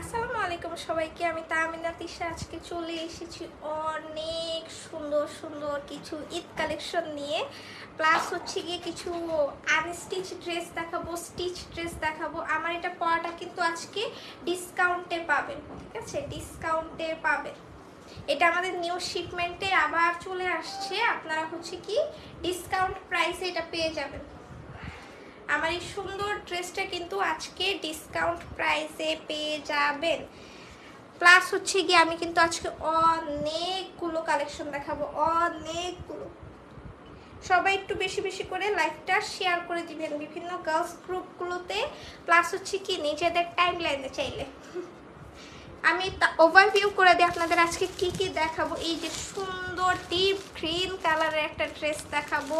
আসসালামু আলাইকুম সবাইকে। আমি তাহমিনা তিশা আজকে চলে এসেছি অনেক সুন্দর সুন্দর কিছু ঈদ কালেকশন নিয়ে, প্লাস হচ্ছে গিয়ে কিছু আনস্টিচ ড্রেস দেখাবো, স্টিচ ড্রেস দেখাবো। আমার এটা পরাটা কিন্তু আজকে ডিসকাউন্টে পাবেন, ঠিক আছে, ডিসকাউন্টে পাবেন। এটা আমাদের নিউ শিপমেন্টে আবার চলে আসছে, আপনারা হচ্ছে কি ডিসকাউন্ট প্রাইসে এটা পেয়ে যাবেন। আমার এই সুন্দর ড্রেসটা কিন্তু আজকে ডিসকাউন্ট প্রাইসে পেয়ে যাবেন। প্লাস হচ্ছে গিয়ে আমি কিন্তু আজকে অনেকগুলো কালেকশন দেখাবো, অনেকগুলো। সবাই একটু বেশি বেশি করে লাইভটা শেয়ার করে দিবেন বিভিন্ন গার্লস গ্রুপগুলোতে, প্লাস হচ্ছে কি নিজেদের টাইম লাইনে চাইলে। আমি ওভারভিউ করে দিই আপনাদের আজকে কি কি দেখাবো। এই যে সুন্দর ডিপ গ্রিন কালারের একটা ড্রেস দেখাবো,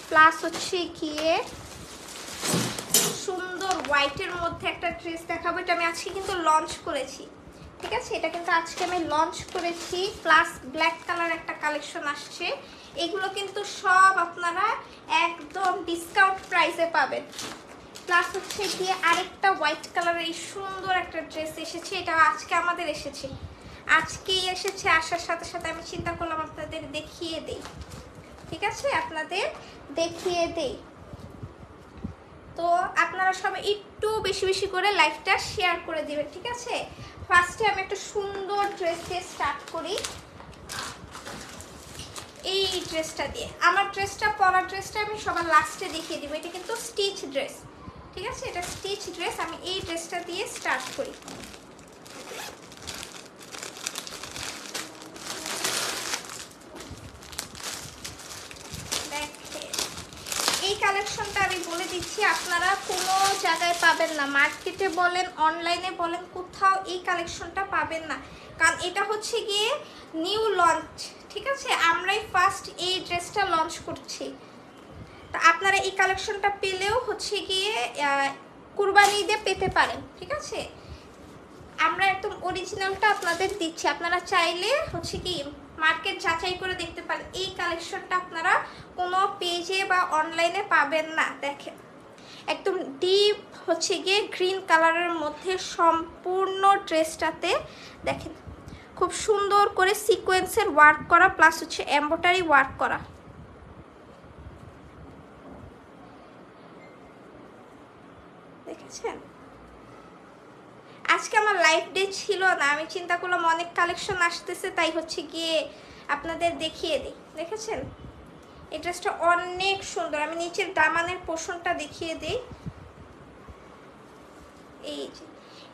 প্লাস হচ্ছে গিয়ে সুন্দর হোয়াইটের মধ্যে একটা ড্রেস দেখাবো। এটা আমি আজকে কিন্তু লঞ্চ করেছি, ঠিক আছে, এটা কিন্তু আজকে আমি লঞ্চ করেছি। প্লাস ব্ল্যাক কালার একটা কালেকশন আসছে, এগুলো কিন্তু সব আপনারা একদম ডিসকাউন্ট প্রাইসে পাবেন। প্লাস হচ্ছে গিয়ে আরেকটা হোয়াইট কালারের এই সুন্দর একটা ড্রেস এসেছে, এটা আজকে আমাদের এসেছে, আজকেই এসেছে। আসার সাথে সাথে আমি চিন্তা করলাম আপনাদের দেখিয়ে দেই, ঠিক আছে, আপনাদের দেখিয়ে দেই। তো আপনারা সবাই একটু বেশি বেশি করে লাইভটা শেয়ার করে দিবেন, ঠিক আছে। ফার্স্টে আমি একটা সুন্দর ড্রেস দিয়ে স্টার্ট করি, এই ড্রেসটা দিয়ে। আমার ড্রেসটা পরা ড্রেসটা আমি সবার লাস্টে দেখিয়ে দিব। এটা কিন্তু স্টিচ ড্রেস, ঠিক আছে, এটা স্টিচ ড্রেস। আমি এই ড্রেসটা দিয়ে স্টার্ট করি। এই কালেকশনটা আমি বলে দিচ্ছি, আপনারা কোনো জায়গায় পাবেন না, মার্কেটে বলেন অনলাইনে বলেন কোথাও এই কালেকশনটা পাবেন না, কারণ এটা হচ্ছে গিয়ে নিউ লঞ্চ, ঠিক আছে, আমরাই ফার্স্ট এই ড্রেসটা লঞ্চ করছি। তা আপনারা এই কালেকশনটা পেলেও হচ্ছে গিয়ে কুরবানি ঈদে পেতে পারেন, ঠিক আছে। আমরা একদম অরিজিনালটা আপনাদের দিচ্ছি, আপনারা চাইলে হচ্ছে কি মার্কেট যাচাই করে দেখতে পারেন। এই কালেকশনটা আপনারা কোনো পেজে বা অনলাইনে পাবেন না। দেখেন একদম ডিপ হচ্ছে গিয়ে গ্রিন কালারের মধ্যে সম্পূর্ণ ড্রেসটাতে দেখেন খুব সুন্দর করে সিকোয়েন্সের ওয়ার্ক করা, প্লাস হচ্ছে এমব্রয়ডারি ওয়ার্ক করা, দেখেছেন। আজকে আমার লাইভ ডে ছিল না, আমি চিন্তা করলাম অনেক কালেকশন আসতেছে, তাই হচ্ছে গিয়ে আপনাদের দেখিয়ে দিই। দেখেছেন এই ড্রেসটা অনেক সুন্দর। আমি নিচের দামানের পোর্শনটা দেখিয়ে দিই। এই যে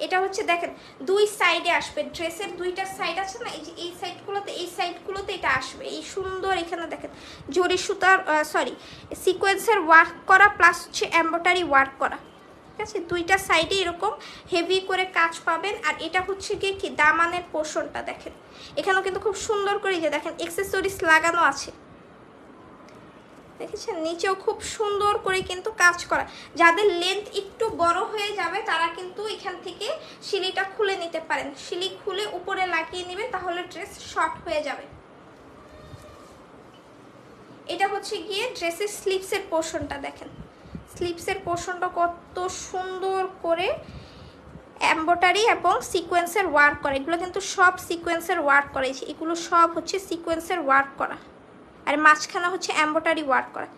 এটা হচ্ছে দেখেন দুই সাইডে আসবে, ড্রেসের দুইটা সাইড আছে না, এই যে এই সাইডগুলোতে এটা আসবে। এই সুন্দর এখানে দেখেন জরি সুতার সিকোয়েন্সের ওয়ার্ক করা, প্লাস হচ্ছে এমব্রয়ডারি ওয়ার্ক করা, ঠিক আছে। দুইটা সাইডে এরকম হেভি করে কাজ পাবেন। আর এটা হচ্ছে গিয়ে কি দামানের পোর্শনটা দেখেন, এখানেও কিন্তু খুব সুন্দর করে যে দেখেন এক্সেসরিজ লাগানো আছে, দেখেছেন, নিচেও খুব সুন্দর করে কিন্তু কাজ করা। যাদের লেন্থ একটু বড় হয়ে যাবে তারা কিন্তু এখান থেকে শিলিটা খুলে নিতে পারেন, শিলি খুলে উপরে লাগিয়ে নেবেন, তাহলে ড্রেস শর্ট হয়ে যাবে। এটা হচ্ছে গিয়ে ড্রেসের স্লিভসের পোর্শনটা দেখেন, স্লিভসের পোর্শনটা কত সুন্দর করে এমব্রয়ডারি এবং সিকোয়েন্সের ওয়ার্ক করা। এগুলো কিন্তু সব সিকোয়েন্সের ওয়ার্ক করেছি, এগুলো সব হচ্ছে সিকোয়েন্সের ওয়ার্ক করা, আর মাঝখানে হচ্ছে এমব্রয়ডারি ওয়ার্ক করা।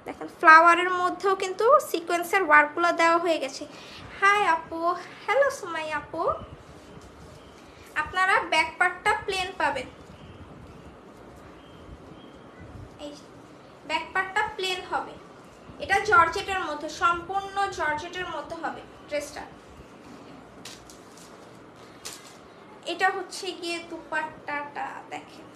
দেখেন ফ্লাওয়ারের মধ্যেও কিন্তু সিকোয়েন্সের ওয়ার্কগুলো দেওয়া হয়ে গেছে। হাই আপু, হ্যালো সুমাই আপু। আপনারা ব্যাক পার্টটা প্লেন পাবেন, এই ব্যাক পার্টটা প্লেন হবে। এটা জর্জেটের মধ্যে, সম্পূর্ণ জর্জেটের মধ্যে হবে ড্রেসটা। এটা হচ্ছে গিয়ে দুপাট্টাটা দেখেন,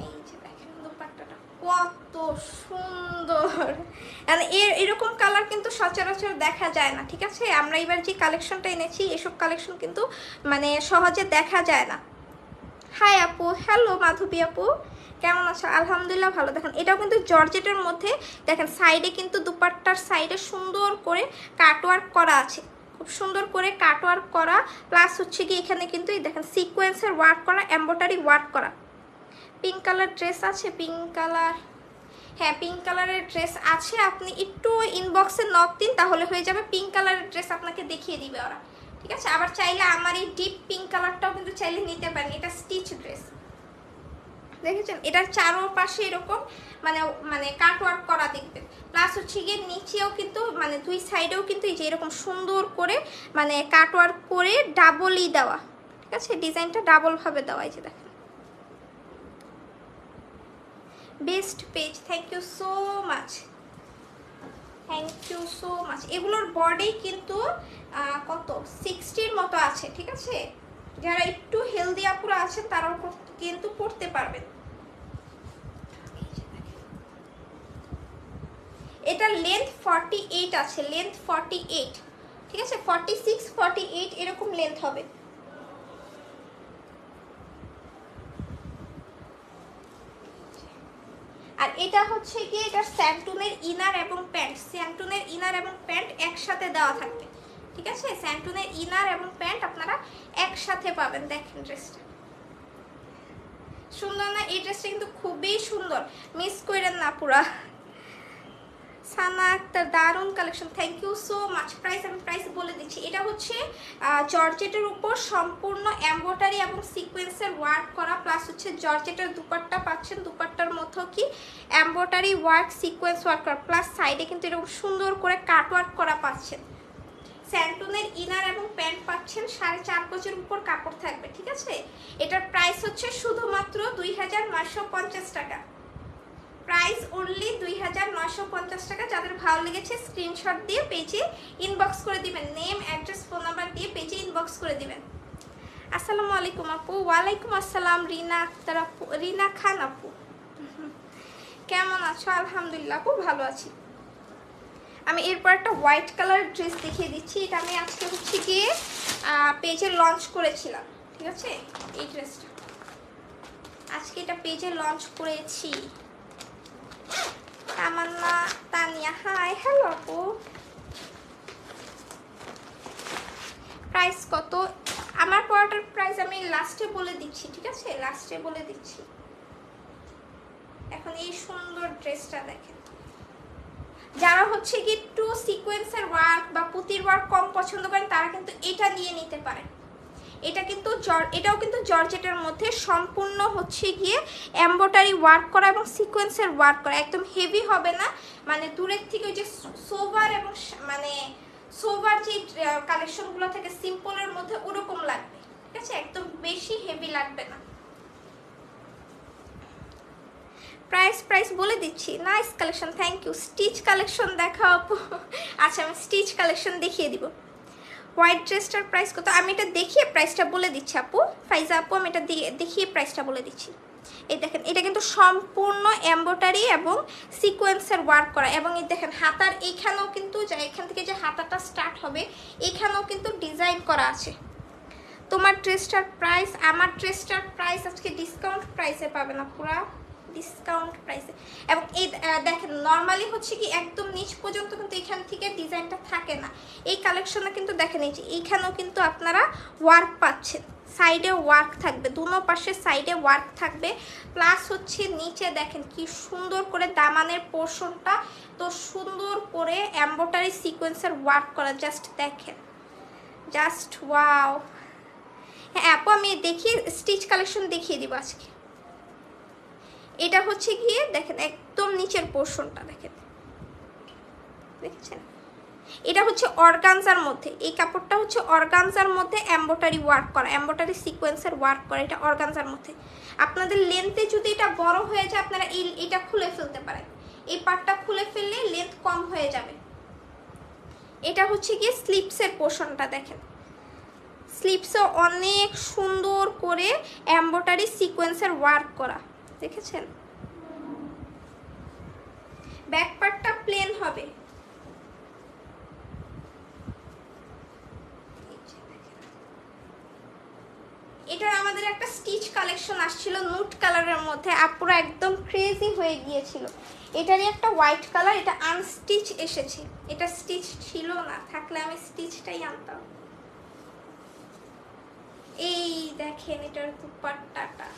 এই যে দেখেন দুপাট্টাটা কত সুন্দর। এরকম কালার কিন্তু সচরাচর দেখা যায় না, ঠিক আছে। আমরা এবার যে কালেকশনটা এনেছি এসব কালেকশন কিন্তু মানে সহজে দেখা যায় না। হাই আপু, হ্যালো মাধবী আপু, কেমন আছো? আলহামদুলিল্লাহ ভালো। দেখেন এটাও কিন্তু জর্জেটের মধ্যে, দেখেন সাইডে কিন্তু দুপাট্টার সাইডে সুন্দর করে কাটওয়ার্ক করা আছে, খুব সুন্দর করে কাটওয়ার্ক করা, প্লাস হচ্ছে কি এখানে কিন্তু এই দেখেন সিকোয়েন্সের ওয়ার্ক করা, এমব্রয়ডারি ওয়ার্ক করা। পিঙ্ক কালার ড্রেস আছে, পিঙ্ক কালার, হ্যাঁ পিঙ্ক কালারের ড্রেস আছে, আপনি একটু ইনবক্সে নক দিন তাহলে হয়ে যাবে। পিঙ্ক কালারের ড্রেস আপনাকে দেখিয়ে দিবে ওরা, ঠিক আছে। আবার চাইলে আমার এই ডিপ পিঙ্ক কালারটাও কিন্তু চাইলে নিতে পারেন, এটা স্টিচ ড্রেস দেখেছেন। এটার চারোপাশে এরকম মানে মানে কাটওয়ার্ক করা দেখবেন, প্লাস হচ্ছে গিয়ে নিচেও কিন্তু মানে দুই সাইডেও কিন্তু এই যে এরকম সুন্দর করে মানে কাটওয়ার্ক করে ডাবলই দেওয়া, ঠিক আছে। ডিজাইনটা ডাবল ভাবে দেওয়া, এই যে দেখেন। Best page, thank you so much, thank you so much. এগুলোর বডি কিন্তু কত 60-র মতো আছে, ঠিক আছে। যারা একটু হেলদি আপুরা আছে তারাও কিন্তু পড়তে পারবেন। এটা লেন্থ 48 আছে, লেন্থ 48, ঠিক আছে। 46 48 এরকম লেন্থ হবে। আর এটা হচ্ছে কি এটা স্যান্টুনের ইনার এবং প্যান্ট, স্যান্টুনের ইনার এবং প্যান্ট একসাথে দেওয়া থাকবে, ঠিক আছে। স্যান্টুনের ইনার এবং প্যান্ট আপনারা একসাথে পাবেন। দেখেন ড্রেসটা সুন্দর না? এই ড্রেসটা কিন্তু খুবই সুন্দর, মিস করেন না পুরা। সানা আক্তার, দারুন collection, thank you so much. Price আমি প্রাইস বলে দিচ্ছি। এটা হচ্ছে জর্জেটের উপর সম্পূর্ণ এমব্রয়ডারি এবং সিকোয়েন্সের ওয়ার্ক করা, প্লাস হচ্ছে জর্জেটের দুপাট্টা পাচ্ছেন, দুপাট্টার মধ্যেও কি এমব্রয়ডারি ওয়ার্ক সিকোয়েন্স ওয়ার্ক করা, প্লাস সাইডে কিন্তু এরকম সুন্দর করে কাট ওয়ার্ক করা পাচ্ছেন। স্যান্টুনের ইনার এবং প্যান্ট পাচ্ছেন, 4.5 গজের উপর কাপড় থাকবে, ঠিক আছে। এটার প্রাইস হচ্ছে শুধুমাত্র 2950 টাকা, প্রাইস অনলি 2950 টাকা। যাদের ভালো লেগেছে স্ক্রিনশট দিয়ে পেজে ইনবক্স করে দিবেন, নেম অ্যাড্রেস ফোন নাম্বার দিয়ে পেজে ইনবক্স করে দিবেন। আসসালামু আলাইকুম আপু। ওয়ালাইকুম আসসালাম রিনা আক্তার আপু, রিনা খান আপু, কেমন আছো? আলহামদুলিল্লাহ আপু ভালো আছি। আমি এরপর একটা হোয়াইট কালার ড্রেস দেখিয়ে দিচ্ছি। এটা আমি আজকে হচ্ছে গিয়ে পেজে লঞ্চ করেছিলাম, ঠিক আছে। এই ড্রেসটা আজকে এটা পেজে লঞ্চ করেছি। তামান্না তানিয়া, হাই, হ্যালো আপু। প্রাইস কত? আমার পড়াটার প্রাইস আমি লাস্টে বলে দিচ্ছি, ঠিক আছে, লাস্টে বলে দিচ্ছি। এখন এই সুন্দর ড্রেসটা দেখেন। যারা হচ্ছে কি একটু সিকোয়েন্সের ওয়ার্ক বা পুতির ওয়ার্ক কম পছন্দ করেন তারা কিন্তু এটা নিয়ে নিতে পারেন। এটা কিন্তু এটাও কিন্তু জর্জেটের মধ্যে সম্পূর্ণ হচ্ছে গিয়ে এমব্রয়ডারি ওয়ার্ক করা এবং সিকোয়েন্সের ওয়ার্ক করা, একদম হেভি হবে না, মানে দূরের থেকে ওই যে সোভার এবং মানে সোভার যে কালেকশনগুলো থেকে সিম্পলের মধ্যে ওরকম লাগবে, ঠিক আছে, একদম বেশি হেভি লাগবে না। প্রাইস বলে দিচ্ছি। Nice collection, thank you. Stitch collection দেখাও আপু। আচ্ছা আমি স্টিচ কালেকশন দেখিয়ে দিব। হোয়াইট ড্রেসটার প্রাইস কত আমি এটা দেখিয়ে প্রাইসটা বলে দিচ্ছি আপু। ফাইজা আপু আমি এটা দেখিয়ে প্রাইসটা বলে দিচ্ছি। এই দেখেন এটা কিন্তু সম্পূর্ণ এমব্রয়ডারি এবং সিকোয়েন্সের ওয়ার্ক করা, এবং এই দেখেন হাতার এইখানেও কিন্তু এখান থেকে যে হাতাটা স্টার্ট হবে এইখানেও কিন্তু ডিজাইন করা আছে। তোমার ড্রেসটার প্রাইস, আমার ড্রেসটার প্রাইস আজকে ডিসকাউন্ট প্রাইসে পাবে না, পুরা ডিসকাউন্ট প্রাইসে। এবং এই দেখেন নর্মালি হচ্ছে কি একদম নিচ পর্যন্ত কিন্তু এখান থেকে ডিজাইনটা থাকে না। এই কালেকশনে কিন্তু দেখেন এই যে এইখানেও কিন্তু আপনারা ওয়ার্ক পাচ্ছেন, সাইডে ওয়ার্ক থাকবে, দুনো পাশে সাইডে ওয়ার্ক থাকবে, প্লাস হচ্ছে নিচে দেখেন কি সুন্দর করে দামানের পোর্শনটা তো সুন্দর করে এমব্রয়ডারি সিকোয়েন্সের ওয়ার্ক করা, জাস্ট দেখেন, জাস্ট ওয়াও। হ্যাঁ আপু আমি দেখিয়ে স্টিচ কালেকশন দেখিয়ে দিব আজকে। এটা হচ্ছে গিয়ে দেখেন একদম নিচের পোর্শনটা দেখেন, দেখছেন, এটা হচ্ছে অর্গানজার মধ্যে, এই কাপড়টা হচ্ছে অর্গানজার মধ্যে এমব্রয়ডারি ওয়ার্ক করা, এমব্রয়ডারি সিকোয়েন্সের ওয়ার্ক করা, এটা অর্গানজার মধ্যে। আপনাদের লেন্থে যদি এটা বড় হয়ে যায় আপনারা এটা খুলে ফেলতে পারেন, এই পার্টটা খুলে ফেললে লেন্থ কম হয়ে যাবে। এটা হচ্ছে গিয়ে স্লিপসের পোর্শনটা দেখেন, স্লিপসে অনেক সুন্দর করে এমব্রয়ডারি সিকোয়েন্সের ওয়ার্ক করা, দেখেছেন। ব্যাক পার্টটা প্লেন হবে। এটা আমাদের একটা স্টিচ কালেকশন আসছিল নুট কালারের মধ্যে, আপুরা একদম ক্রেজি হয়ে গিয়েছিল। এটারই একটা হোয়াইট কালার, এটা আনস্টিচ এসেছে, এটা স্টিচ ছিল না, থাকলে আমি স্টিচটাই আনতাম। এই দেখেন এটার দুপাট্টাটা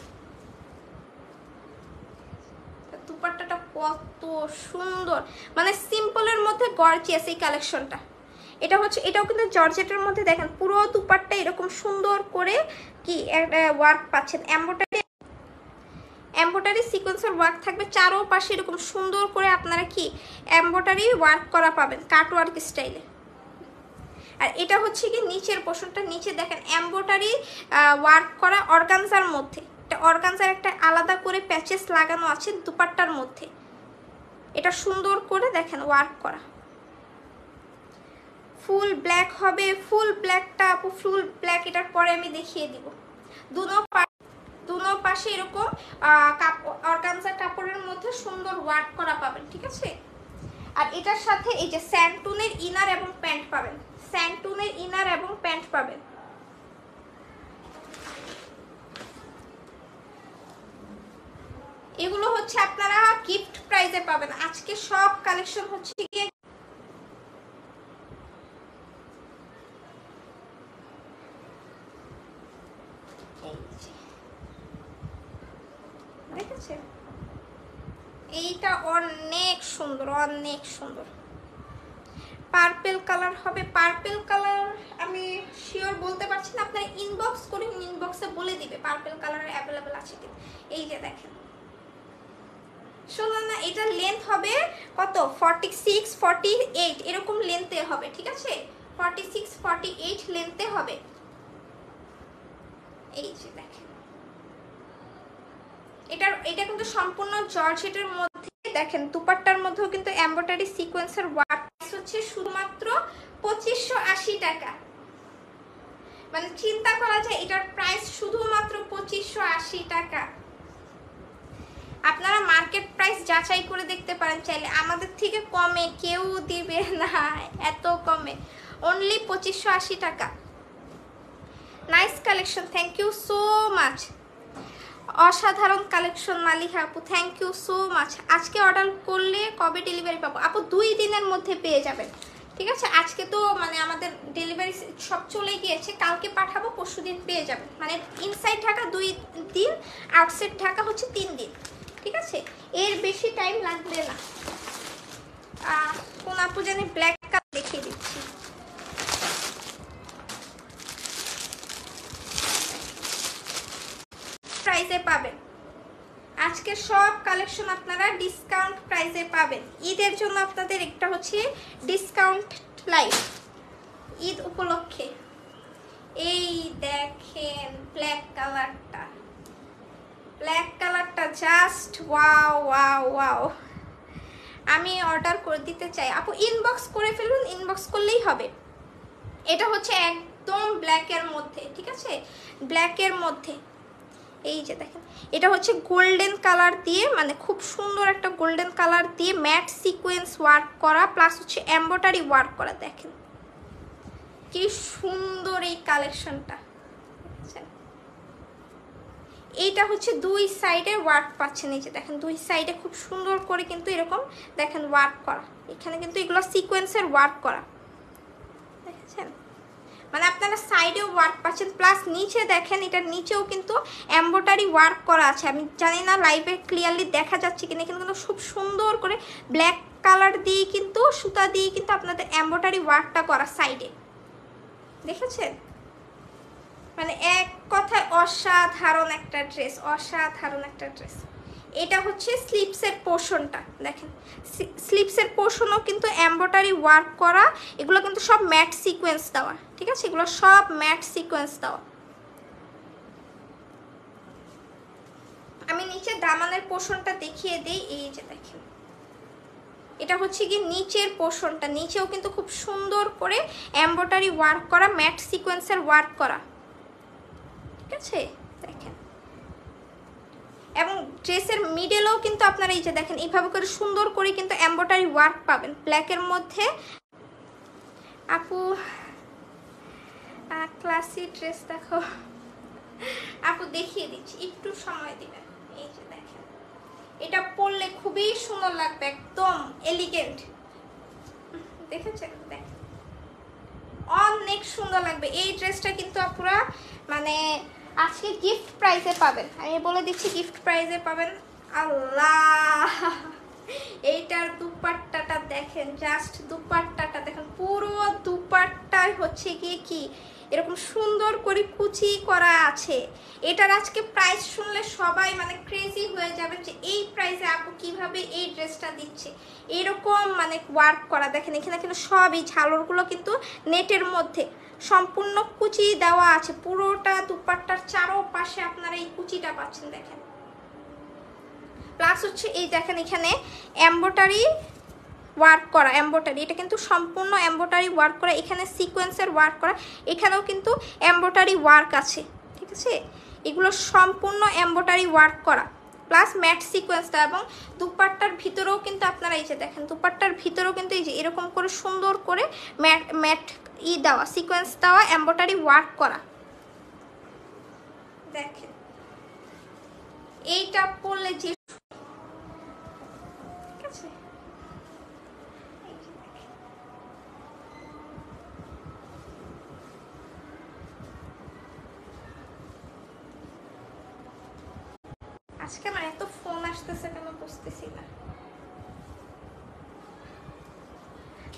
দুপাট্টাটা কত সুন্দর, মানে সিম্পলের মধ্যে গর্জিয়াস এই কালেকশনটা। এটা হচ্ছে, এটাও কিন্তু জর্জেটের মধ্যে দেখেন পুরো দুপাট্টা এরকম সুন্দর করে কি ওয়ার্ক পাচ্ছেন, এমব্রয়ডারি সিকোয়েন্সের ওয়ার্ক থাকবে চারোপাশে এরকম সুন্দর করে আপনারা কি এমব্রয়ডারি ওয়ার্ক করা পাবেন কাট ওয়ার্ক স্টাইলে। আর এটা হচ্ছে কি নিচের পোর্শনটা, নিচে দেখেন এমব্রয়ডারি ওয়ার্ক করা অর্গানজার মধ্যে, এটা অর্গানজার একটা আলাদা করে প্যাচেস লাগানো আছে দুপাট্টার মধ্যে, এটা সুন্দর করে দেখেন ওয়ার্ক করা। ফুল ব্ল্যাক হবে, ফুল ব্ল্যাকটা আপু ফুল ব্ল্যাক এটার পরে আমি দেখিয়ে দিব। দুনো পাশে এরকম অর্গানজা কাপড়ের মধ্যে সুন্দর ওয়ার্ক করা পাবেন, ঠিক আছে। আর এটার সাথে এই যে স্যান্টুনের ইনার এবং প্যান্ট পাবেন, স্যান্টুনের ইনার এবং প্যান্ট পাবেন। এগুলো হচ্ছে আপনারা গিফট প্রাইজে পাবেন। আজকে সব কালেকশন হচ্ছে গিয়ে দেখেছেন, এইটা অনেক সুন্দর, অনেক সুন্দর। পার্পেল কালার হবে, পার্পেল কালার আমি শিওর বলতে পারছি না, আপনারা ইনবক্স করুন, ইনবক্সে বলে দিবে পার্পেল কালার অ্যাভেলেবেল আছে কি। এই যে দেখেন শোনো না, এটা লেন্থ হবে কত 46 48 এরকম লেন্থে হবে, ঠিক আছে 46 48 লেন্থে হবে। এই যে দেখেন এটা কিন্তু সম্পূর্ণ জর্জেটের মধ্যে, দেখেন দুপাট্টার মধ্যেও কিন্তু এমব্রয়ডারি সিকোয়েন্সের ওয়ার্ক হচ্ছে শুধুমাত্র 2580 টাকা। মানে চিন্তা করা যায় এটার প্রাইস শুধুমাত্র 2580 টাকা। আপনারা মার্কেট প্রাইস যাচাই করে দেখতে পারেন চাইলে, আমাদের থেকে কমে কেউ দিবে না, এত কমে, অনলি 2580 টাকা। Nice collection, thank you so much. অসাধারণ কালেকশন মালিহা আপু, থ্যাংক ইউ সো মাচ। আজকে অর্ডার করলে কবে ডেলিভারি পাবো আপু? 2 দিনের মধ্যে পেয়ে যাবেন, ঠিক আছে। আজকে তো মানে আমাদের ডেলিভারি সব চলে গিয়েছে, কালকে পাঠাবো, পরশু দিন পেয়ে যাবেন। মানে ইনসাইড ঢাকা 2 দিন, আউটসাইড ঢাকা হচ্ছে 3 দিন, ঠিক আছে, এর বেশি টাইম লাগবে না। কোন আপু জানি ব্ল্যাক কালার দেখিয়ে দিচ্ছি, প্রাইসে পাবেন। আজকে সব কালেকশন আপনারা ডিসকাউন্ট প্রাইসে পাবেন। ঈদের জন্য আপনাদের একটা হচ্ছে ডিসকাউন্ট লাইভ, ঈদ উপলক্ষে। এই দেখেন ব্ল্যাক কালারটা, ব্ল্যাক কালারটা জাস্ট ওয়াও ওয়াও ওয়াও। আমি অর্ডার করে দিতে চাই আপু, ইনবক্স করে ফেলুন, ইনবক্স করলেই হবে। এটা হচ্ছে একদম ব্ল্যাকের মধ্যে, ঠিক আছে, ব্ল্যাকের মধ্যে। এই যে দেখেন এটা হচ্ছে গোল্ডেন কালার দিয়ে, মানে খুব সুন্দর একটা গোল্ডেন কালার দিয়ে ম্যাট সিকোয়েন্স ওয়ার্ক করা, প্লাস হচ্ছে এমব্রয়ডারি ওয়ার্ক করা। দেখেন কি সুন্দর এই কালেকশনটা। এইটা হচ্ছে 2 সাইডে ওয়ার্ক পাচ্ছেন, এই যে দেখেন 2 সাইডে খুব সুন্দর করে কিন্তু এরকম দেখেন ওয়ার্ক করা। এখানে কিন্তু এগুলো সিকোয়েন্সের ওয়ার্ক করা, দেখেছেন, মানে আপনারা সাইডেও ওয়ার্ক পাচ্ছেন, প্লাস নিচে দেখেন এটার নিচেও কিন্তু এমব্রয়ডারি ওয়ার্ক করা আছে। আমি জানি না লাইভে ক্লিয়ারলি দেখা যাচ্ছে কিনা, এখানে কিন্তু খুব সুন্দর করে ব্ল্যাক কালার দিয়ে কিন্তু সুতা দিয়ে কিন্তু আপনাদের এমব্রয়ডারি ওয়ার্কটা করা সাইডে, দেখেছেন। মানে এক কথায় অসাধারণ একটা ড্রেস, অসাধারণ একটা ড্রেস। এটা হচ্ছে স্লিপসের পোর্শনটা, দেখেন স্লিপসের পোর্শনও কিন্তু এমব্রয়ডারি ওয়ার্ক করা, এগুলো কিন্তু সব ম্যাট সিকোয়েন্স দেওয়া, ঠিক আছে, এগুলো সব ম্যাট সিকোয়েন্স দেওয়া। আমি নিচে দামানের পোর্শনটা দেখিয়ে দিই, এই যে দেখেন এটা হচ্ছে কি নিচের পোর্শনটা, নিচেও কিন্তু খুব সুন্দর করে এমব্রয়ডারি ওয়ার্ক করা, ম্যাট সিকোয়েন্সের ওয়ার্ক করা, ঠিক আছে, দেখেন। এবং ড্রেসের মিডলেও কিন্তু আপনারা এই যে দেখেন এইভাবে করে সুন্দর করে কিন্তু এমব্রয়ডারি ওয়ার্ক পাবেন ব্ল্যাকের মধ্যে। আপু ক্লাসি ড্রেস দেখো আপু, দেখিয়ে দিচ্ছি, একটু সময় দিবেন। এই যে দেখেন এটা পরলে খুবই সুন্দর লাগবে, একদম এলিগেন্ট, দেখেছেন, দেখেন অনেক সুন্দর লাগবে এই ড্রেসটা। কিন্তু আপুরা মানে আজকে গিফট প্রাইসে পাবেন, আমি বলে দিচ্ছি গিফট প্রাইসে পাবেন। আল্লাহ, এইটার দুপাট্টাটা দেখেন, জাস্ট দুপাট্টাটা দেখেন, পুরো দুপাট্টায় হচ্ছে গিয়ে কি এরকম সুন্দর করে কুচি করা আছে। এটার আজকে প্রাইস শুনলে সবাই মানে ক্রেজি হয়ে যাবে যে এই প্রাইসে আপু কিভাবে এই ড্রেসটা দিচ্ছে। এরকম মানে ওয়ার্ক করা দেখেন, এখানে কিন্তু সব এই ঝালরগুলো কিন্তু নেটের মধ্যে সম্পূর্ণ কুচি দেওয়া আছে। পুরোটা দুপাট্টার চারোপাশে আপনারা এই কুচিটা পাচ্ছেন দেখেন। প্লাস হচ্ছে এই দেখেন এখানে এমব্রয়ডারি ওয়ার্ক করা, এমব্রয়ডারি, এটা কিন্তু সম্পূর্ণ এমব্রয়ডারি ওয়ার্ক করা, এখানে সিকোয়েন্সের ওয়ার্ক করা, এখানেও কিন্তু এমব্রয়ডারি ওয়ার্ক আছে, ঠিক আছে। এগুলো সম্পূর্ণ এমব্রয়ডারি ওয়ার্ক করা প্লাস ম্যাট সিকোয়েন্সটা, এবং দুপাট্টার ভিতরেও কিন্তু আপনারা এই যে দেখেন, দুপাট্টার ভিতরেও কিন্তু এই যে এরকম করে সুন্দর করে ম্যাট ম্যাট দেওয়া, সিকোয়েন্স দেওয়া, এমব্রয়ডারি ওয়ার্ক করা দেখেন। এইটা পরলে যে ঠিক আছে, আজকে আমার এত ফোন আসতেছে কেন বুঝতেছি না।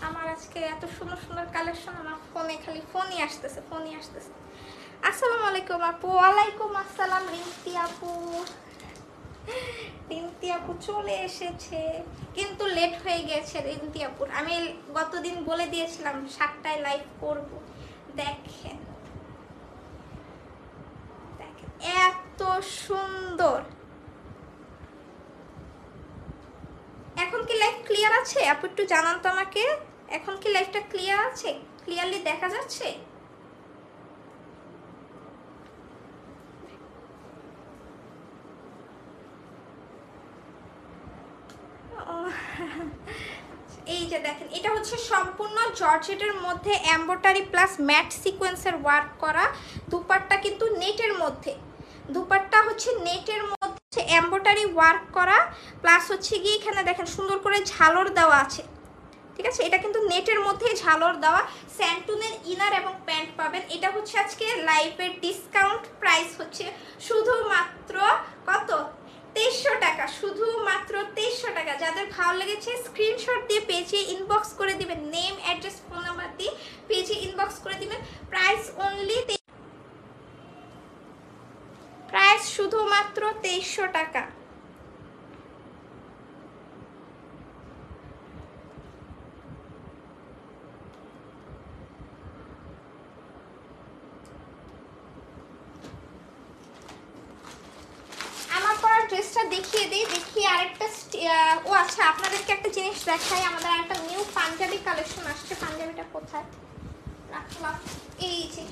আমার আজকে এত সুন্দর সুন্দর কালেকশন, আমার ফোনে খালি ফোনই আসতেছে, ফোনই আসতেছে। আসসালামু আলাইকুম আপু। ওয়ালাইকুম আসসালাম রিম্পি আপু। রিম্পি আপু চলে এসেছে, কিন্তু লেট হয়ে গেছে রিম্পি আপুর। আমি গতদিন বলে দিয়েছিলাম 7টায় লাইভ করব। দেখেন দেখেন এত সুন্দর। এখন কি লাইভ ক্লিয়ার আছে আপু? একটু জানান তো আমাকে, এখন কি লাইভটা ক্লিয়ার আছে? ক্লিয়ারলি দেখা যাচ্ছে? এই যে দেখেন, এটা হচ্ছে সম্পূর্ণ জর্জেটের মধ্যে এমব্রয়ডারি প্লাস ম্যাট সিকোয়েন্সের ওয়ার্ক করা। দুপাট্টা কিন্তু নেটের মধ্যে, দুপাট্টা হচ্ছে নেটের মধ্যে এমব্রয়ডারি ওয়ার্ক করা, প্লাস হচ্ছে গিয়ে এখানে দেখেন সুন্দর করে ঝালর দেওয়া আছে, ঠিক আছে। এটা কিন্তু নেটের মধ্যে ঝালর দেওয়া। স্যান্টুনের ইনার এবং প্যান্ট পাবেন। এটা হচ্ছে আজকে লাইভের ডিসকাউন্ট প্রাইস হচ্ছে শুধুমাত্র কত? 2300 টাকা, শুধুমাত্র 2300 টাকা। যাদের ভালো লেগেছে স্ক্রিনশট দিয়ে পেজে ইনবক্স করে দিবেন, নেম অ্যাড্রেস ফোন নাম্বার দিয়ে পেজে ইনবক্স করে দিবেন। প্রাইস অনলি, প্রাইস শুধুমাত্র 2300 টাকা। ড্রেসটা দেখিয়ে দিই, দেখিয়ে আরেকটা ও আচ্ছা, আপনাদেরকে একটা জিনিস দেখাই, আমাদের আরেকটা নিউ পাঞ্জাবি কালেকশন আসছে। পাঞ্জাবিটা কোথায় রাখলাম? এই যে,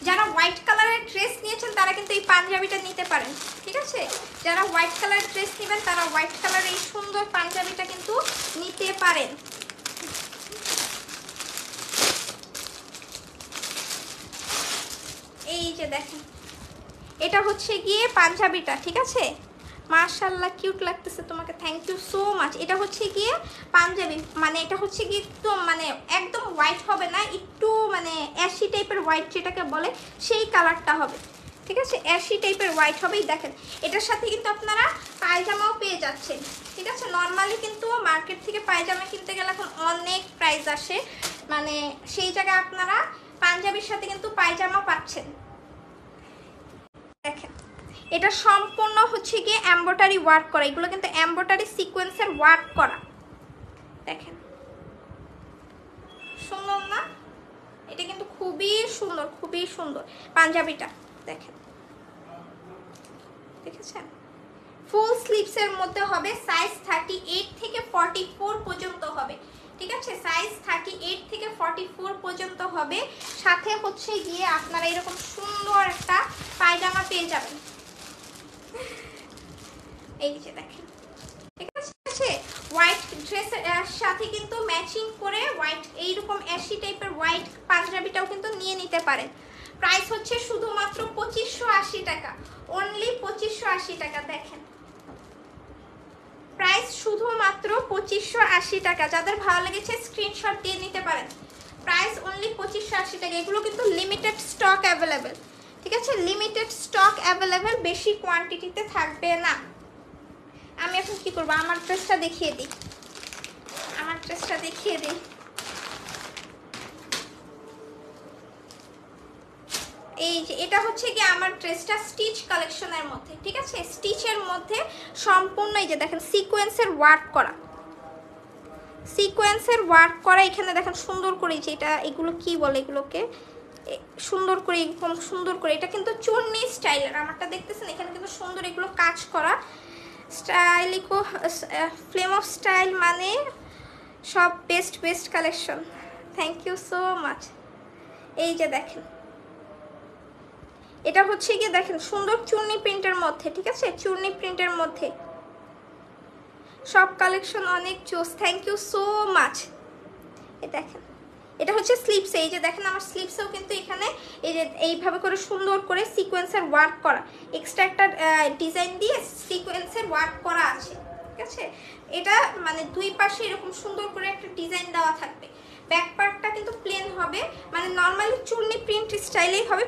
যারা হোয়াইট কালারের ড্রেস নিয়েছেন তারা কিন্তু এই পাঞ্জাবিটা নিতে পারেন, ঠিক আছে। যারা হোয়াইট কালারের ড্রেস নেবেন তারা হোয়াইট কালারের এই সুন্দর পাঞ্জাবিটা কিন্তু নিতে পারেন। এই যে দেখেন, এটা হচ্ছে গিয়ে পাঞ্জাবিটা, ঠিক আছে। মাশাআল্লাহ কিউট লাগতেছে তোমাকে, থ্যাংক ইউ সো মাচ। এটা হচ্ছে গিয়ে পাঞ্জাবি, মানে এটা হচ্ছে গিয়ে একটু মানে একদম হোয়াইট হবে না, একটু মানে অ্যাশি টাইপের হোয়াইট যেটাকে বলে সেই কালারটা হবে, ঠিক আছে। অ্যাশি টাইপের হোয়াইট হবেই। দেখেন এটার সাথে কিন্তু আপনারা পায়জামাও পেয়ে যাচ্ছেন, ঠিক আছে। নর্মালি কিন্তু মার্কেট থেকে পায়জামা কিনতে গেলে এখন অনেক প্রাইস আসে, মানে সেই জায়গায় আপনারা পাঞ্জাবির সাথে কিন্তু পায়জামা পাচ্ছেন। দেখেন এটা সম্পূর্ণ হচ্ছে গিয়ে এমব্রয়ডারি ওয়ার্ক করা, এগুলো কিন্তু এমব্রয়ডারি সিকোয়েন্সের ওয়ার্ক করা। দেখেন সুন্দর না? এটা কিন্তু খুবই সুন্দর, খুবই সুন্দর পাঞ্জাবিটা। দেখেন, দেখেছেন? ফুল স্লিভসের মধ্যে হবে, সাইজ 38 থেকে 44 পর্যন্ত হবে, ঠিক আছে। সাইজ 38 থেকে 44 পর্যন্ত হবে। সাথে হচ্ছে গিয়ে আপনারা এরকম সুন্দর একটা পায়জামা পেয়ে যাবেন। এই যে দেখেন, ঠিক আছে। হোয়াইট ড্রেসের সাথে কিন্তু ম্যাচিং করে হোয়াইট এইরকম অ্যাশি টাইপের হোয়াইট পাঞ্জাবিটাও কিন্তু নিয়ে নিতে পারেন। প্রাইস হচ্ছে শুধুমাত্র 2580 টাকা, অনলি 2580 টাকা। দেখেন প্রাইস শুধুমাত্র 2580 টাকা। যাদের ভালো লেগেছে স্ক্রিনশট দিয়ে নিতে পারেন। প্রাইস অনলি 2580 টাকা। এগুলো কিন্তু লিমিটেড স্টক অ্যাভেলেবেল, ঠিক আছে। লিমিটেড স্টক অ্যাভেলেবেল, বেশি কোয়ান্টিটিতে থাকবে না। আমি এখন কি করবো, আমার ড্রেসটা দেখিয়ে দিই, আমার ড্রেসটা দেখিয়ে দিই। এই যে এটা হচ্ছে কি আমার ড্রেসটা স্টিচ কালেকশনের মধ্যে, ঠিক আছে, স্টিচের মধ্যে সম্পূর্ণ এই যে দেখেন সিকোয়েন্সের ওয়ার্ক করা, সিকোয়েন্সের ওয়ার্ক করা। এখানে দেখেন সুন্দর করে যে এটা এগুলো কি বলে, এগুলোকে সুন্দর করে এরকম সুন্দর করে, এটা কিন্তু চুন্নি স্টাইলের, আমারটা দেখতেছেন এখানে কিন্তু সুন্দর এগুলো কাজ করা স্টাইলিকো ফ্লেম অফ স্টাইল, মানে সব best best collection. Thank you so much. এই যে দেখেন এটা হচ্ছে গিয়ে দেখেন সুন্দর চুন্নি প্রিন্টের মধ্যে, ঠিক আছে, চুন্নি প্রিন্টের মধ্যে সব কালেকশন অনেক চোস। Thank you so much. এই দেখেন এটা হচ্ছে স্লিপস, এই যে দেখেন আমার স্লিপসেও কিন্তু এখানে এই যে এইভাবে করে সুন্দর করে সিকোয়েন্সের ওয়ার্ক করা, এক্সট্রা একটা ডিজাইন দিয়ে সিকোয়েন্সের ওয়ার্ক করা আছে, ঠিক আছে। এটা মানে দুই পাশে এরকম সুন্দর করে একটা ডিজাইন দেওয়া থাকবে। ব্যাক পার্টটা কিন্তু প্লেন হবে, মানে নর্মালি চুন্নি প্রিন্ট স্টাইলেই হবে,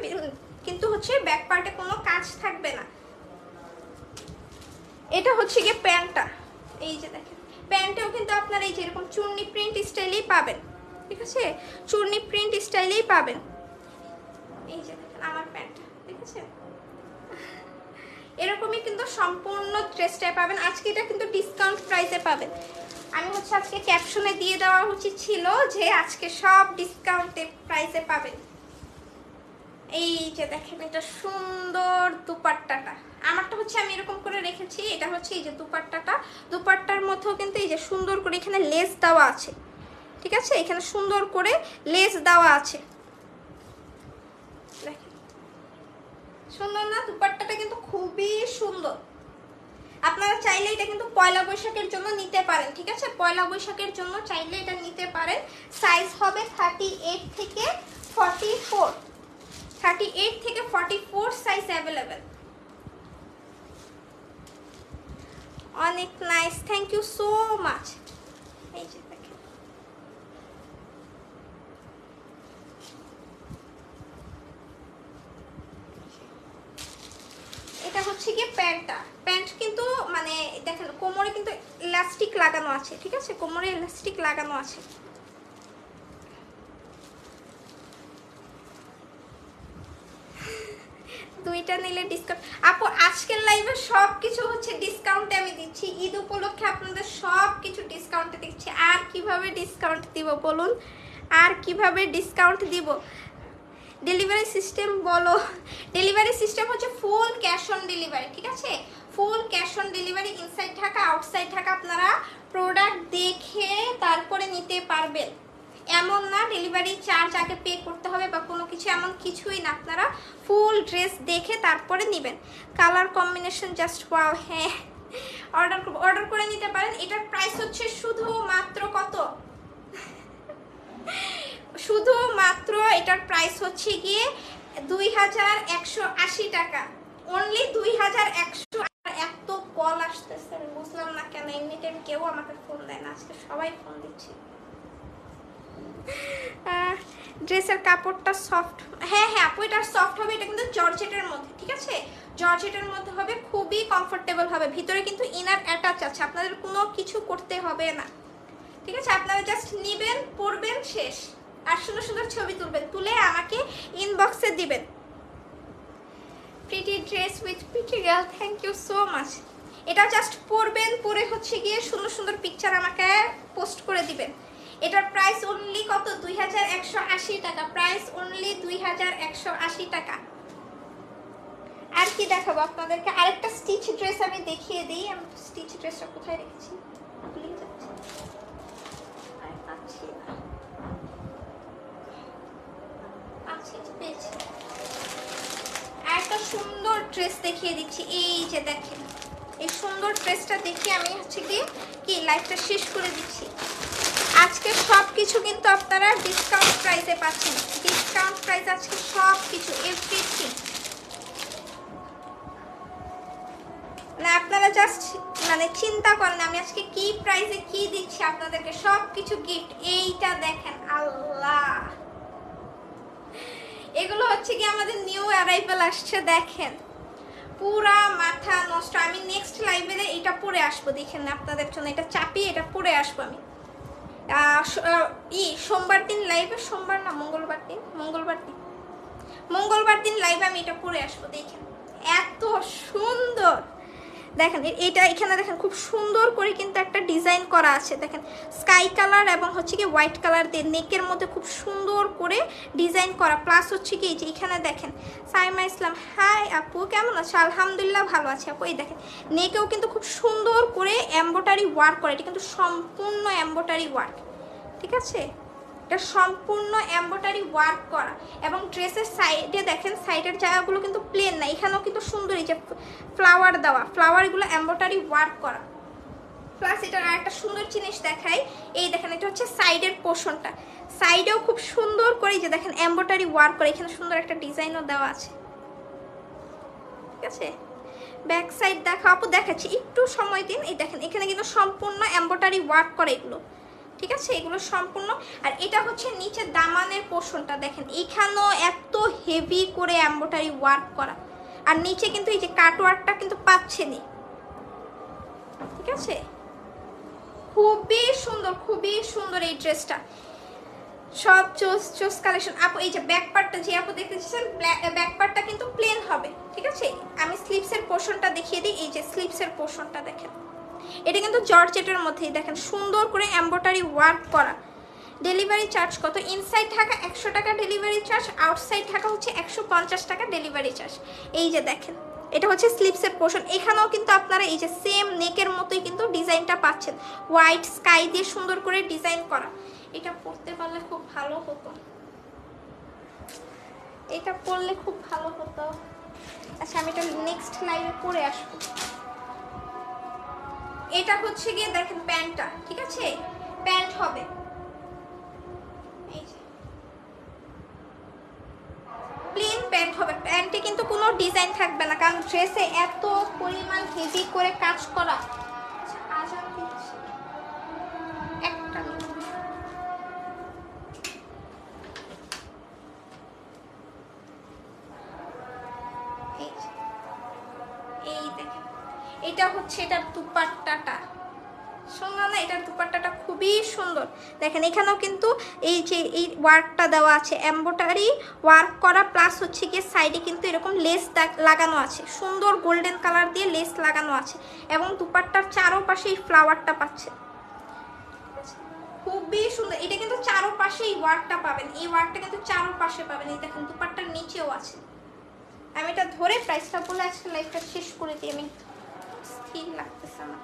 কিন্তু হচ্ছে ব্যাক পার্টে কোনো কাজ থাকবে না। এটা হচ্ছে গিয়ে প্যান্টটা, এই যে দেখেন প্যান্টেও কিন্তু আপনারা এই যে এরকম চুন্নি প্রিন্ট স্টাইলেই পাবেন, ঠিক আছে, চুন্নি প্রিন্ট স্টাইলেই পাবেন। এই যে দেখেন আমার প্যান্টটা, ঠিক আছে, এরকমই কিন্তু সম্পূর্ণ ড্রেসটাই পাবেন। আজকে এটা কিন্তু ডিসকাউন্ট প্রাইসে পাবেন। আমি হচ্ছে আজকে ক্যাপশনে দিয়ে দেওয়া উচিত ছিল যে আজকে সব ডিসকাউন্টের প্রাইসে পাবেন। এই যে দেখেন এটা সুন্দর দুপাট্টাটা, আমারটা হচ্ছে আমি এরকম করে রেখেছি, এটা হচ্ছে এই যে দুপাট্টাটা, দুপাট্টার মধ্যেও কিন্তু এই যে সুন্দর করে এখানে লেস দেওয়া আছে, ঠিক আছে, এখানে সুন্দর করে লেস দেওয়া আছে, দেখেন সুন্দর না, দুপাট্টাটা কিন্তু খুবই সুন্দর। আপনারা চাইলে এটা কিন্তু পয়লা বৈশাখের জন্য নিতে পারেন, ঠিক আছে, পয়লা বৈশাখের জন্য চাইলে এটা নিতে পারেন। সাইজ হবে 38 থেকে 44, 38 থেকে 44 সাইজ অ্যাভেলেবেল। অনেক nice, thank you so much. এই যে দেখেন এটা হচ্ছে কি প্যান্টটা, প্যান্ট কিন্তু মানে দেখেন কোমরে কিন্তু ইলাস্টিক লাগানো আছে, ঠিক আছে, কোমরে ইলাস্টিক লাগানো আছে। দুইটা নিলে ডিসকাউন্ট আপু, আজকের লাইভে সব কিছু হচ্ছে ডিসকাউন্টে আমি দিচ্ছি, ঈদ উপলক্ষে আপনাদের সব কিছু ডিসকাউন্টে দিচ্ছি। আর কিভাবে ডিসকাউন্ট দিব বলুন, আর কিভাবে ডিসকাউন্ট দিব? ডেলিভারি সিস্টেম বলো, ডেলিভারি সিস্টেম হচ্ছে ফুল ক্যাশ অন ডেলিভারি, ঠিক আছে, full cash on delivery, inside Dhaka outside Dhaka আপনারা প্রোডাক্ট দেখে তারপরে নিতে পারবেন। এমন না ডেলিভারি চার্জ আগে পে করতে হবে বা কোনো কিছু, এমন কিছুই না, আপনারা ফুল ড্রেস দেখে তারপরে নেবেন। Colour combination just wow. হ্যাঁ অর্ডার করে নিতে পারেন। এটার প্রাইস হচ্ছে শুধুমাত্র কত, শুধুমাত্র এটার প্রাইস হচ্ছে গিয়ে 2180 টাকা, অনলি 2100। এত কল আসতেছে আমি বুঝলাম না কেন, এমনি টাইম কেউ আমাকে ফোন দেয় না, আজকে সবাই ফোন দিচ্ছে। ড্রেসের কাপড়টা সফট, হ্যাঁ হ্যাঁ আপু এটা সফট হবে, এটা কিন্তু জর্জেটের মধ্যে, ঠিক আছে, জর্জেটের মধ্যে হবে, খুবই কমফোর্টেবল হবে। ভিতরে কিন্তু ইনার অ্যাটাচ আছে, আপনাদের কোনো কিছু করতে হবে না, ঠিক আছে, আপনারা জাস্ট নেবেন পরবেন শেষ। আর সুন্দর সুন্দর ছবি তুলবেন, তুলে আমাকে ইনবক্সে দিবেন। Pretty dress with pretty girl, thank you so much. এটা জাস্ট পরবেন, পরে হচ্ছে গিয়ে সুন্দর সুন্দর পিকচার আমাকে পোস্ট করে দিবেন। এটার প্রাইস অনলি কত, 2180 টাকা, প্রাইস অনলি 2180 টাকা। আর কি দেখাবো আপনাদেরকে, আরেকটা স্টিচ ড্রেস আমি দেখিয়ে দিই। আমি স্টিচ ড্রেসটা কোথায় রেখেছি ভুলে যাচ্ছি, আর পাচ্ছি না, আচ্ছা পেয়েছি। একটা সুন্দর ড্রেস দেখিয়ে দিচ্ছি, এই যে দেখেন এই সুন্দর ড্রেসটা দেখিয়ে আমি হচ্ছে কি লাইফটা শেষ করে দিচ্ছি। আজকে সব কিছু কিন্তু আপনারা ডিসকাউন্ট প্রাইসে পাচ্ছেন, ডিসকাউন্ট প্রাইস আজকে সব কিছু এভরিথিং। না আপনারা জাস্ট মানে চিন্তা করেন আমি আজকে কি প্রাইসে কি দিচ্ছি আপনাদেরকে, সব কিছু গিফট। এইটা দেখেন, আল্লাহ এগুলো হচ্ছে কি আমাদের নিউ অ্যারাইভাল আসছে, দেখেন পুরা মাথা নষ্ট। আমি নেক্সট লাইভে এটা পরে আসবো, দেখেন আপনাদের জন্য এটা চাপিয়ে এটা পরে আসবো আমি। সোমবার দিন লাইভে, সোমবার না মঙ্গলবার দিন লাইভে আমি এটা পরে আসবো। দেখেন এত সুন্দর, দেখেন এটা এখানে দেখেন খুব সুন্দর করে কিন্তু একটা ডিজাইন করা আছে। দেখেন স্কাই কালার এবং হচ্ছে কি হোয়াইট কালার দিয়ে নেকের মধ্যে খুব সুন্দর করে ডিজাইন করা। প্লাস হচ্ছে কি যে এখানে দেখেন সাইমা ইসলাম, হাই আপু কেমন আছো? আলহামদুলিল্লাহ ভালো আছে আপু। এই দেখেন নেকেও কিন্তু খুব সুন্দর করে এমব্রয়ডারি ওয়ার্ক করা, এটা কিন্তু সম্পূর্ণ এমব্রয়ডারি ওয়ার্ক, ঠিক আছে? এটা সম্পূর্ণ এমব্রয়ডারি ওয়ার্ক করা এবং ড্রেসের সাইডে দেখেন সাইডের জায়গাগুলো কিন্তু প্লেন না, এখানেও কিন্তু সুন্দর এই যে ফ্লাওয়ার দেওয়া, ফ্লাওয়ারগুলো এমব্রয়ডারি ওয়ার্ক করা। প্লাস এটার আরেকটা সুন্দর জিনিস দেখাই, এই দেখেন এটা হচ্ছে সাইডের পোর্শনটা, সাইডেও খুব সুন্দর করে যে দেখেন এমব্রয়ডারি ওয়ার্ক করে, এখানে সুন্দর একটা ডিজাইনও দেওয়া আছে, ঠিক আছে? ব্যাক সাইড দেখা আপু দেখাচ্ছি, একটু সময় দিন। এই দেখেন এখানে কিন্তু সম্পূর্ণ এমব্রয়ডারি ওয়ার্ক করে এগুলো, ঠিক আছে? এগুলো সম্পূর্ণ। আর এটা হচ্ছে নিচে দামানের পোর্শনটা, দেখেন এখানেও এত হেভি করে এমব্রয়ডারি ওয়ার্ক করা, আর নিচে কিন্তু এই যে কাট ওয়ার্কটা কিন্তু পাচ্ছেনই, ঠিক আছে? খুবই সুন্দর এই ড্রেসটা, সব চোস কালেকশন। আপু এই যে ব্যাক পার্টটা যে আপু দেখতে চাচ্ছেন, ব্যাক পার্টটা কিন্তু প্লেন হবে, ঠিক আছে? আমি স্লিভসের পোর্শনটা দেখিয়ে দিই। এই যে স্লিভসের পোর্শনটা দেখেন, এটা কিন্তু জর্জেটের মধ্যেই দেখেন সুন্দর করে এমব্রয়ডারি ওয়ার্ক করা। ডেলিভারি চার্জ কত? ইনসাইড ঢাকা 100 টাকা ডেলিভারি চার্জ, আউটসাইড ঢাকা হচ্ছে 150 টাকা ডেলিভারি চার্জ। এই যে দেখেন এটা হচ্ছে স্লিভসের পোর্শন, এখানেও কিন্তু আপনারা এই যে সেম নেকের মতোই কিন্তু ডিজাইনটা পাচ্ছেন, হোয়াইট স্কাই দিয়ে সুন্দর করে ডিজাইন করা। এটা পরতে পারলে খুব ভালো হতো, এটা পরলে খুব ভালো হতো। আচ্ছা আমি এটা নেক্সট লাইভে পরে আসবো। এটা হচ্ছে গিয়ে দেখেন প্যান্টটা, ঠিক আছে? প্যান্ট হবে এই যে প্লেন প্যান্ট হবে, প্যান্টে কিন্তু কোনো ডিজাইন থাকবে না, কারণ ড্রেসে এত পরিমাণ হেভি করে কাজ করা। আচ্ছা আজান দিচ্ছি একটা মিনিট। এই দেখেন এটা হচ্ছে এটার দুপাট্টাটা, সুন্দর না? এটার দুপাট্টাটা খুবই সুন্দর। দেখেন এখানেও কিন্তু এই যে এই ওয়ার্কটা দেওয়া আছে, এমব্রয়ডারি ওয়ার্ক করা, প্লাস হচ্ছে গিয়ে সাইডে কিন্তু এরকম লেস লাগানো আছে, সুন্দর গোল্ডেন কালার দিয়ে লেস লাগানো আছে, এবং দুপাট্টার চারোপাশে এই ফ্লাওয়ারটা পাচ্ছে, খুবই সুন্দর। এটা কিন্তু চারোপাশে এই ওয়ার্কটা পাবেন, এই ওয়ার্কটা কিন্তু চারোপাশে পাবেন। এই দেখেন দুপাট্টার নিচেও আছে। আমি এটা ধরে প্রাইসটা বলে আজকে লাইফটা শেষ করে দিই, আমি স্থির লাগতেছে না।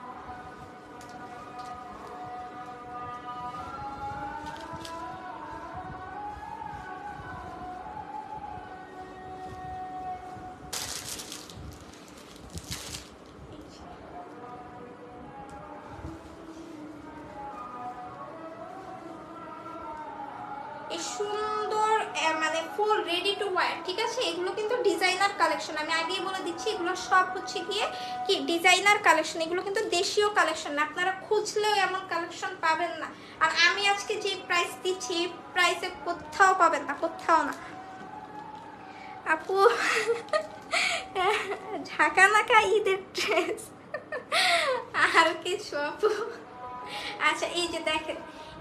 সুন্দর মানে ফুল রেডি টু ওয়্যার, ঠিক আছে? এগুলো কিন্তু ডিজাইনার কালেকশন, আমি আগেই বলে দিচ্ছি এগুলো সব হচ্ছে গিয়ে কি ডিজাইনার কালেকশন, এগুলো কিন্তু দেশীয় কালেকশন না, আপনারা খুঁজলেও এমন কালেকশন পাবেন না। আর আমি আজকে যে প্রাইস দিচ্ছি এই প্রাইসে কোথাও পাবেন না, কোথাও না আপু। ঢাকা নাকা ঈদের ড্রেস আর কিছু আপু। আচ্ছা এই যে দেখেন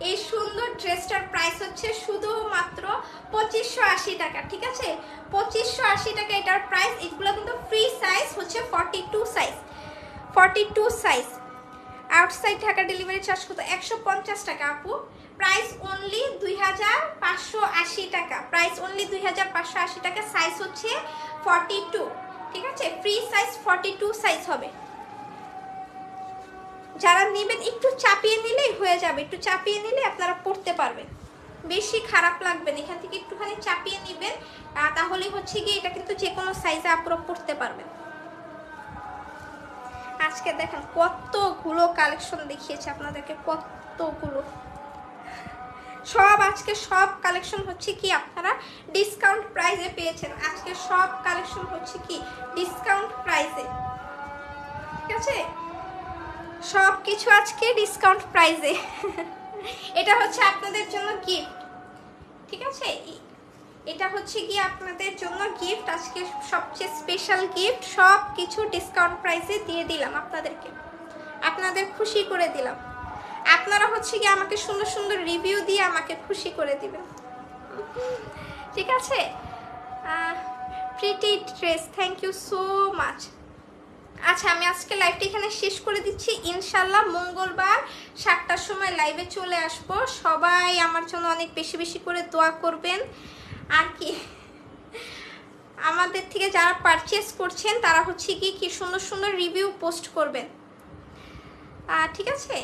এই সুন্দর ড্রেসটার প্রাইস হচ্ছে শুধুমাত্র 2580 টাকা, ঠিক আছে? 2580 টাকা এটার প্রাইস। এগুলো কিন্তু ফ্রি সাইজ হচ্ছে 42 size. Outside Dhaka delivery charge কত? 150 টাকা আপু। প্রাইস অনলি 2580 টাকা, প্রাইস অনলি 2580 টাকা। সাইজ হচ্ছে 42, ঠিক আছে? ফ্রি সাইজ 42 সাইজ হবে। যারা নেবেন একটু চাপিয়ে নিলেই হয়ে যাবে, একটু চাপিয়ে নিলে আপনারা পড়তে পারবেন, বেশি খারাপ লাগবে না। এখান থেকে একটুখানি চাপিয়ে নেবেন, তাহলে হচ্ছে গিয়ে এটা কিন্তু যে কোনো সাইজে আপনারা পড়তে পারবেন। আজকে দেখেন কতগুলো কালেকশন দেখিয়েছে আপনাদেরকে, কতগুলো, সব আজকে সব কালেকশন হচ্ছে কি আপনারা ডিসকাউন্ট প্রাইসে পেয়েছেন। আজকে সব কালেকশন হচ্ছে কি ডিসকাউন্ট প্রাইসে, ঠিক আছে? সব কিছু আজকে ডিসকাউন্ট প্রাইসে। এটা হচ্ছে আপনাদের জন্য গিফট, ঠিক আছে? এটা হচ্ছে কি আপনাদের জন্য গিফট, আজকে সবচেয়ে স্পেশাল গিফট, সব কিছু ডিসকাউন্ট প্রাইসে দিয়ে দিলাম আপনাদেরকে, আপনাদের খুশি করে দিলাম। আপনারা হচ্ছে কি আমাকে সুন্দর সুন্দর রিভিউ দিয়ে আমাকে খুশি করে দিবেন, ঠিক আছে? Pretty dress, thank you so much. আচ্ছা আমি আজকে লাইভটা এখানে শেষ করে দিচ্ছি। ইনশাল্লাহ মঙ্গলবার 7টার সময় লাইভে চলে আসব। সবাই আমার জন্য অনেক বেশি বেশি করে দোয়া করবেন। আর কি আমাদের থেকে যারা পারচেস করছেন তারা হচ্ছে কি সুন্দর সুন্দর রিভিউ পোস্ট করবেন, ঠিক আছে?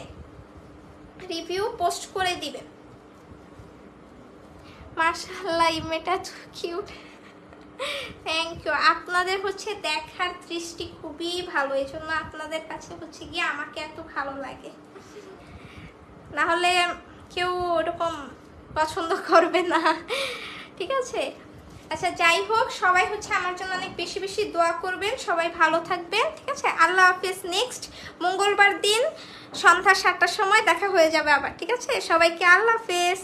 রিভিউ পোস্ট করে দিবেন। মাশাআল্লাহ এই মেয়েটা তো কিউট, থ্যাংক ইউ। আপনাদের হচ্ছে দেখার দৃষ্টি খুবই ভালো, এই জন্য আপনাদের কাছে হচ্ছে গিয়ে আমাকে এত ভালো লাগে, না হলে কেউ ওরকম পছন্দ করবে না, ঠিক আছে? আচ্ছা যাই হোক, সবাই হচ্ছে আমার জন্য অনেক বেশি বেশি দোয়া করবেন, সবাই ভালো থাকবেন, ঠিক আছে? আল্লাহ হাফেজ। নেক্সট মঙ্গলবার দিন সন্ধ্যা 7টার সময় দেখা হয়ে যাবে আবার, ঠিক আছে? সবাইকে আল্লাহ হাফেজ।